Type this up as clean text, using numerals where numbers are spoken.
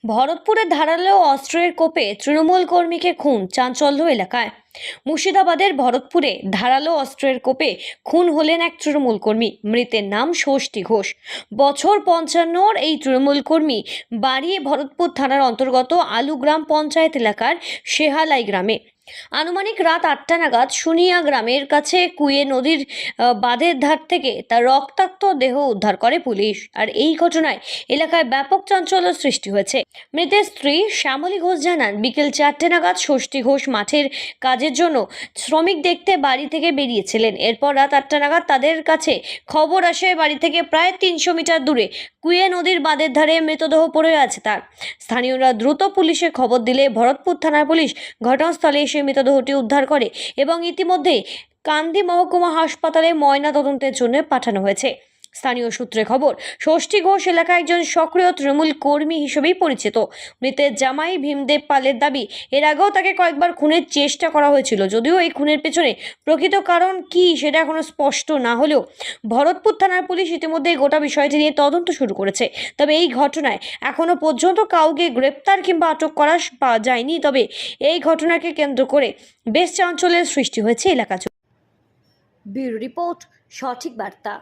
ভরতপুরের ধারালো অস্ত্রের কোপে তৃণমূল কর্মীকে খুন, চাঞ্চল্য এলাকায়। মুর্শিদাবাদের ভরতপুরে ধারালো অস্ত্রের কোপে খুন হলেন এক তৃণমূল কর্মী। মৃতের নাম ষষ্ঠী ঘোষ। বছর 55 এই তৃণমূল কর্মী বাড়ি ভরতপুর থানার অন্তর্গত আলুগ্রাম পঞ্চায়েত এলাকার শেহালাই গ্রামে। আনুমানিক রাত 8টা নাগাদ সুনিয়া গ্রামের কাছে কুয়ে নদীর বাঁধের ধার থেকে তার রক্তাক্ত দেহ উদ্ধার করে পুলিশ। আর এই ঘটনায় এলাকায় ব্যাপক চাঞ্চল্য সৃষ্টি হয়েছে। মৃতের স্ত্রী শ্যামলী ঘোষ জানান, বিকেল 4টে নাগাদ ষষ্ঠী ঘোষ মাঠের কাজের জন্য শ্রমিক দেখতে বাড়ি থেকে বেরিয়েছিলেন। এরপর রাত 8টা নাগাদ তাদের কাছে খবর আসে বাড়ি থেকে প্রায় 300 মিটার দূরে কুয়ে নদীর বাঁধের ধারে মৃতদেহ পড়ে আছে তার। স্থানীয়রা দ্রুত পুলিশে খবর দিলে ভরতপুর থানার পুলিশ ঘটনাস্থলে এসে মৃতদেহটি উদ্ধার করে এবং ইতিমধ্যে কান্দি মহকুমা হাসপাতালে ময়না তদন্তের জন্য পাঠানো হয়েছে। স্থানীয় সূত্রে খবর, ষষ্ঠী ঘোষ এলাকায় একজন সক্রিয় তৃণমূল কর্মী হিসেবেই পরিচিত। মৃতের জামাই ভীমদেব পালের দাবি, এর আগেও তাকে কয়েকবার খুনের চেষ্টা করা হয়েছিল। যদিও এই খুনের পেছনে প্রকৃত কারণ কি সেটা এখনো স্পষ্ট না হলেও ভরতপুর থানার পুলিশ ইতিমধ্যে গোটা বিষয়টি নিয়ে তদন্ত শুরু করেছে। তবে এই ঘটনায় এখনো পর্যন্ত কাউকে গ্রেপ্তার কিংবা আটক করা পাওয়া যায়নি। তবে এই ঘটনাকে কেন্দ্র করে বেশ চাঞ্চল্যের সৃষ্টি হয়েছে এলাকা জুড়ে। ব্যুরো রিপোর্ট, সঠিক বার্তা।